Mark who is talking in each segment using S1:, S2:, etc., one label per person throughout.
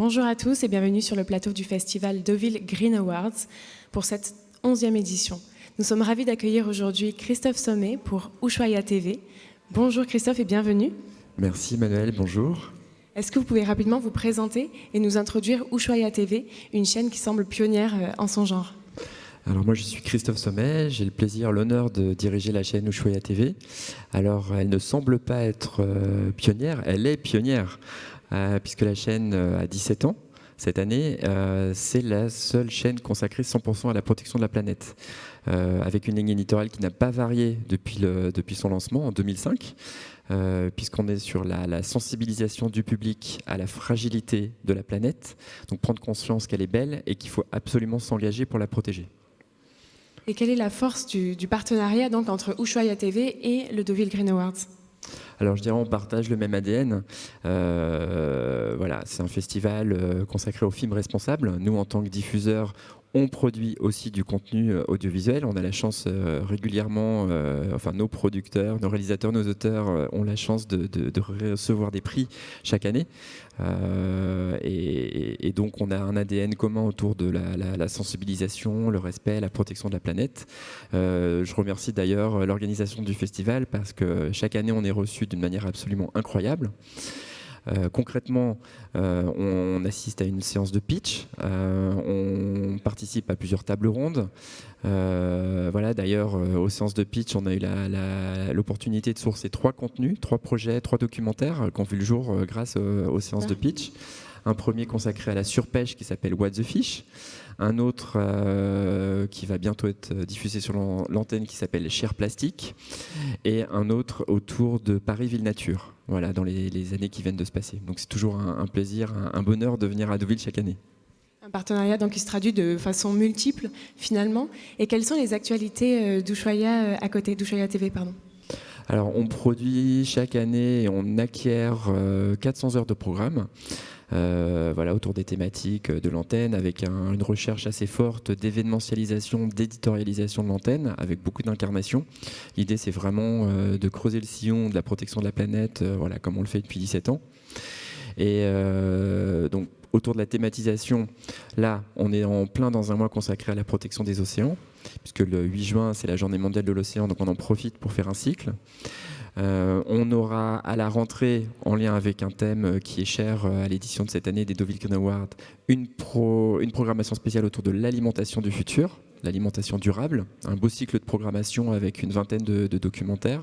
S1: Bonjour à tous et bienvenue sur le plateau du festival Deauville Green Awards pour cette 11e édition. Nous sommes ravis d'accueillir aujourd'hui Christophe Sommet pour Ushuaïa TV. Bonjour Christophe et bienvenue.
S2: Merci Manuel, bonjour.
S1: Est-ce que vous pouvez rapidement vous présenter et nous introduire Ushuaïa TV, une chaîne qui semble pionnière en son genre?
S2: Alors moi je suis Christophe Sommet, j'ai le plaisir, l'honneur de diriger la chaîne Ushuaïa TV. Alors elle ne semble pas être pionnière, elle est pionnière puisque la chaîne a 17 ans. Cette année, c'est la seule chaîne consacrée 100% à la protection de la planète, avec une ligne éditoriale qui n'a pas varié depuis son lancement en 2005, puisqu'on est sur la sensibilisation du public à la fragilité de la planète, donc prendre conscience qu'elle est belle et qu'il faut absolument s'engager pour la protéger.
S1: Et quelle est la force du partenariat donc, entre Ushuaïa TV et le Deauville Green Awards?
S2: Alors je dirais on partage le même ADN. Voilà, c'est un festival consacré aux films responsables. Nous, en tant que diffuseurs, on produit aussi du contenu audiovisuel. On a la chance régulièrement, enfin nos producteurs, nos réalisateurs, nos auteurs ont la chance de recevoir des prix chaque année. Et donc on a un ADN commun autour de la sensibilisation, le respect, la protection de la planète. Je remercie d'ailleurs l'organisation du festival parce que chaque année on est reçu d'une manière absolument incroyable. Concrètement, on assiste à une séance de pitch, on participe à plusieurs tables rondes. Voilà, d'ailleurs, aux séances de pitch, on a eu l'opportunité de sourcer 3 contenus, 3 projets, 3 documentaires qui ont vu le jour grâce aux séances de pitch. Un premier consacré à la surpêche qui s'appelle What the Fish. Un autre qui va bientôt être diffusé sur l'antenne qui s'appelle Cher Plastique. Et un autre autour de Paris-Ville Nature, voilà, dans les années qui viennent de se passer. Donc c'est toujours un plaisir, un bonheur de venir à Deauville chaque année.
S1: Un partenariat donc, qui se traduit de façon multiple finalement. Et quelles sont les actualités d'Ushuaïa à côté d'Ushuaïa TV, pardon?
S2: Alors on produit chaque année et on acquiert 400 heures de programme. Voilà, autour des thématiques de l'antenne, avec une recherche assez forte d'événementialisation, d'éditorialisation de l'antenne, avec beaucoup d'incarnation. L'idée, c'est vraiment de creuser le sillon de la protection de la planète, voilà, comme on le fait depuis 17 ans. Et donc, autour de la thématisation, là, on est en plein dans un mois consacré à la protection des océans, puisque le 8 juin, c'est la journée mondiale de l'océan, donc on en profite pour faire un cycle. On aura à la rentrée, en lien avec un thème qui est cher à l'édition de cette année des Deauville Green Awards, une programmation spéciale autour de l'alimentation du futur, l'alimentation durable, un beau cycle de programmation avec une vingtaine de documentaires.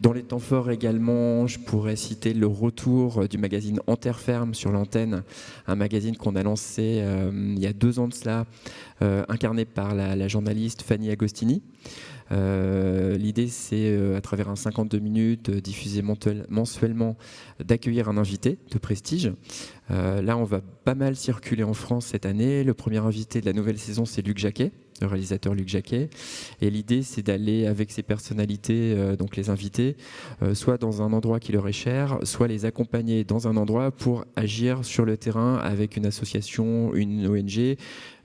S2: Dans les temps forts également, je pourrais citer le retour du magazine En Terre Ferme sur l'antenne, un magazine qu'on a lancé il y a 2 ans de cela, incarné par la journaliste Fanny Agostini. L'idée, c'est à travers un 52 minutes diffusé mensuellement, d'accueillir un invité de prestige. Là, on va pas mal circuler en France cette année. Le premier invité de la nouvelle saison, c'est Luc Jacquet, le réalisateur Luc Jacquet. Et l'idée, c'est d'aller avec ces personnalités, donc les invités, soit dans un endroit qui leur est cher, soit les accompagner dans un endroit pour agir sur le terrain avec une association, une ONG.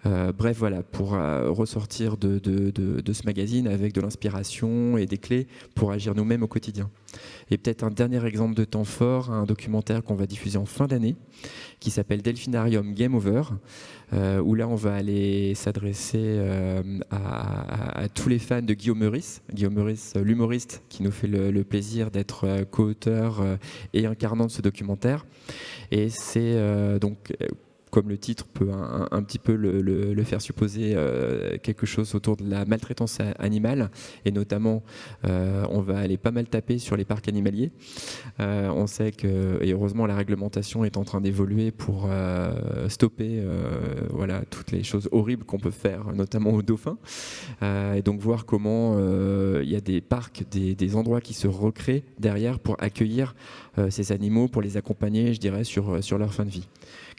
S2: Bref, voilà, pour ressortir de ce magazine avec de l'inspiration et des clés pour agir nous-mêmes au quotidien. Et peut-être un dernier exemple de temps fort, un documentaire qu'on va diffuser en fin d'année, qui s'appelle Delphinarium Game Over, où là on va aller s'adresser à tous les fans de Guillaume Meurice, l'humoriste qui nous fait le plaisir d'être co-auteur et incarnant de ce documentaire. Et c'est donc... comme le titre peut un petit peu le faire supposer, quelque chose autour de la maltraitance animale. Et notamment, on va aller pas mal taper sur les parcs animaliers. On sait que, et heureusement, la réglementation est en train d'évoluer pour stopper voilà, toutes les choses horribles qu'on peut faire, notamment aux dauphins. Et donc voir comment il y a des parcs, des endroits qui se recréent derrière pour accueillir ces animaux, pour les accompagner, je dirais, sur leur fin de vie.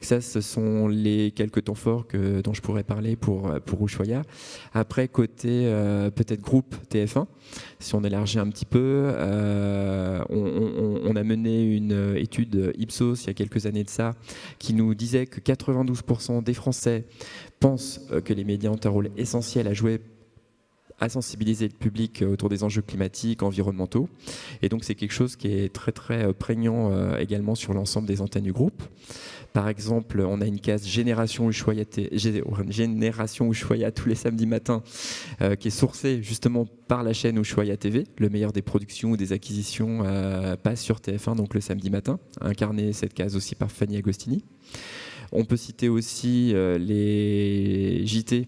S2: Ça, ce sont les quelques temps forts dont je pourrais parler pour Ushuaïa. Après, côté peut-être groupe TF1, si on élargit un petit peu, on a mené une étude Ipsos il y a quelques années de ça, qui nous disait que 92% des Français pensent que les médias ont un rôle essentiel à jouer à sensibiliser le public autour des enjeux climatiques, environnementaux. Et donc c'est quelque chose qui est très très prégnant également sur l'ensemble des antennes du groupe. Par exemple, on a une case Génération Ushuaïa tous les samedis matins, qui est sourcée justement par la chaîne Ushuaïa TV. Le meilleur des productions ou des acquisitions passe sur TF1 donc le samedi matin, incarné cette case aussi par Fanny Agostini. On peut citer aussi les JT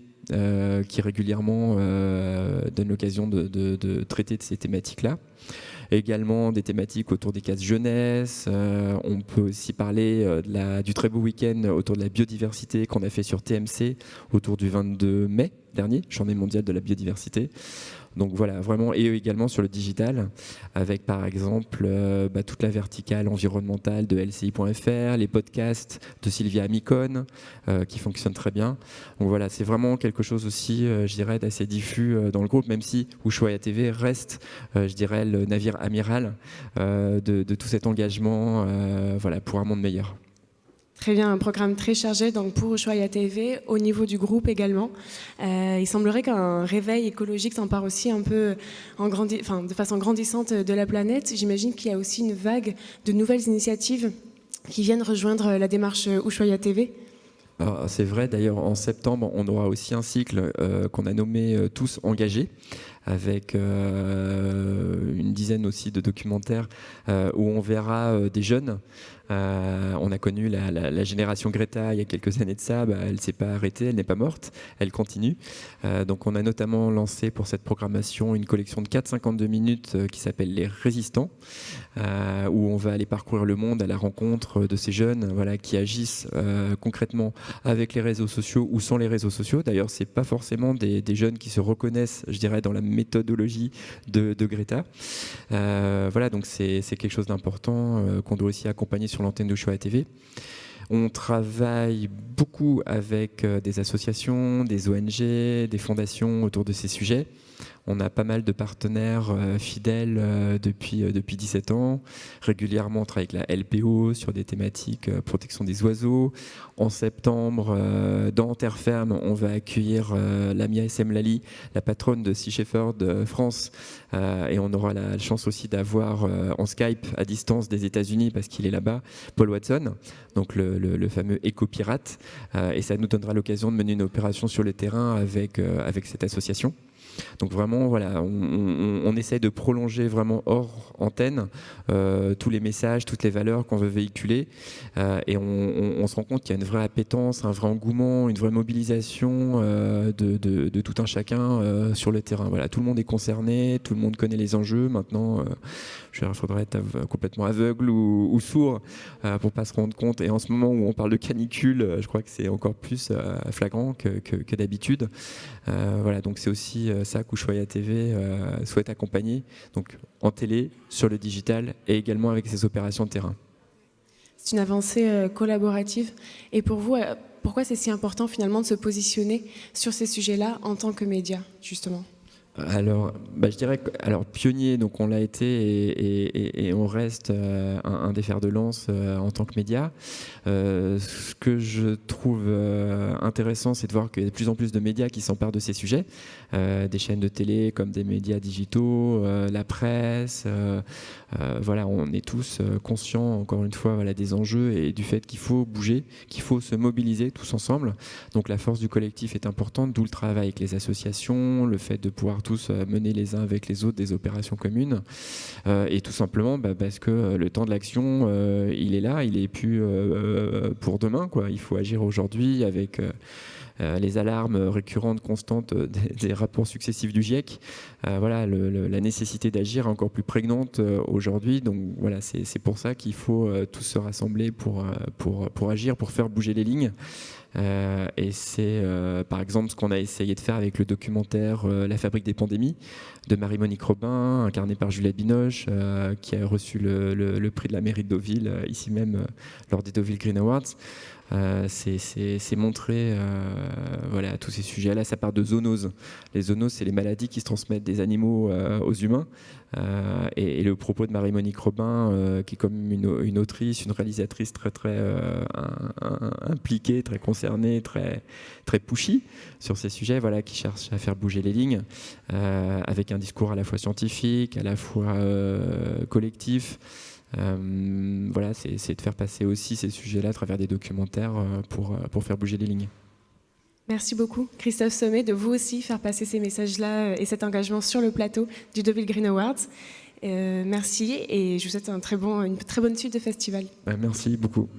S2: qui régulièrement donnent l'occasion de traiter de ces thématiques-là. Également des thématiques autour des cases jeunesse. On peut aussi parler du très beau week-end autour de la biodiversité qu'on a fait sur TMC autour du 22 mai dernier, journée mondiale de la biodiversité. Donc voilà, vraiment, et également sur le digital, avec par exemple toute la verticale environnementale de LCI.fr, les podcasts de Sylvia Amicone, qui fonctionnent très bien. Donc voilà, c'est vraiment quelque chose aussi, je dirais, d'assez diffus dans le groupe, même si Ushuaïa TV reste, je dirais, le navire amiral de tout cet engagement voilà, pour un monde meilleur.
S1: Très bien, un programme très chargé donc pour Ushuaïa TV, au niveau du groupe également. Il semblerait qu'un réveil écologique s'empare aussi un peu de façon grandissante de la planète. J'imagine qu'il y a aussi une vague de nouvelles initiatives qui viennent rejoindre la démarche Ushuaïa TV.
S2: C'est vrai, d'ailleurs en septembre on aura aussi un cycle qu'on a nommé Tous engagés, avec une dizaine aussi de documentaires où on verra des jeunes. On a connu la génération Greta il y a quelques années de ça, elle ne s'est pas arrêtée, elle n'est pas morte, elle continue. Donc on a notamment lancé pour cette programmation une collection de 4,52 minutes qui s'appelle Les Résistants, où on va aller parcourir le monde à la rencontre de ces jeunes qui agissent concrètement avec les réseaux sociaux ou sans les réseaux sociaux. D'ailleurs, ce n'est pas forcément des jeunes qui se reconnaissent, je dirais, dans la méthodologie de Greta. Donc c'est quelque chose d'important qu'on doit aussi accompagner sur l'antenne d'Ushuaïa TV. On travaille beaucoup avec des associations, des ONG, des fondations autour de ces sujets. On a pas mal de partenaires fidèles depuis 17 ans. Régulièrement, on travaille avec la LPO sur des thématiques protection des oiseaux. En septembre, dans Terre Ferme, on va accueillir Lamia Essemlali, la patronne de Sea Shepherd France. Et on aura la chance aussi d'avoir en Skype à distance des États-Unis, parce qu'il est là-bas, Paul Watson, donc le fameux éco-pirate. Et ça nous donnera l'occasion de mener une opération sur le terrain avec cette association. Donc vraiment, voilà, on essaie de prolonger vraiment hors antenne tous les messages, toutes les valeurs qu'on veut véhiculer, et on se rend compte qu'il y a une vraie appétence, un vrai engouement, une vraie mobilisation de tout un chacun sur le terrain. Voilà, tout le monde est concerné, tout le monde connaît les enjeux. Maintenant, il faudrait être complètement aveugle ou sourd pour pas se rendre compte. Et en ce moment où on parle de canicule, je crois que c'est encore plus flagrant que d'habitude. Donc c'est aussi ça qu'Ushuaïa TV souhaite accompagner, donc en télé, sur le digital et également avec ces opérations de terrain.
S1: C'est une avancée collaborative. Et pour vous, pourquoi c'est si important finalement de se positionner sur ces sujets-là en tant que média, justement ?
S2: Alors, je dirais que, pionnier, donc on l'a été et on reste un des fers de lance en tant que média. Ce que je trouve intéressant, c'est de voir qu'il y a de plus en plus de médias qui s'emparent de ces sujets, des chaînes de télé comme des médias digitaux, la presse. On est tous conscients, encore une fois, des enjeux et du fait qu'il faut bouger, qu'il faut se mobiliser tous ensemble. Donc la force du collectif est importante, d'où le travail avec les associations, le fait de pouvoir tous mener les uns avec les autres des opérations communes, et tout simplement parce que le temps de l'action il est là, il est plus pour demain, quoi. Il faut agir aujourd'hui avec les alarmes récurrentes, constantes des rapports successifs du GIEC. La nécessité d'agir est encore plus prégnante aujourd'hui. Donc voilà, c'est pour ça qu'il faut tous se rassembler pour agir, pour faire bouger les lignes. Et c'est par exemple ce qu'on a essayé de faire avec le documentaire La fabrique des pandémies de Marie-Monique Robin, incarnée par Juliette Binoche, qui a reçu le prix de la mairie de Deauville, ici même lors des Deauville Green Awards. c'est montrer voilà, tous ces sujets-là. Ça part de zoonoses. Les zoonoses, c'est les maladies qui se transmettent des animaux aux humains. Et le propos de Marie-Monique Robin, qui est comme une autrice, une réalisatrice très impliquée, très concernée, très pushy sur ces sujets, voilà, qui cherche à faire bouger les lignes, avec un discours à la fois scientifique, à la fois collectif. Voilà, c'est de faire passer aussi ces sujets-là à travers des documentaires pour faire bouger les lignes.
S1: Merci beaucoup, Christophe Sommet, de vous aussi faire passer ces messages-là et cet engagement sur le plateau du Deauville Green Awards. Merci et je vous souhaite une très bonne suite de festival.
S2: Merci beaucoup.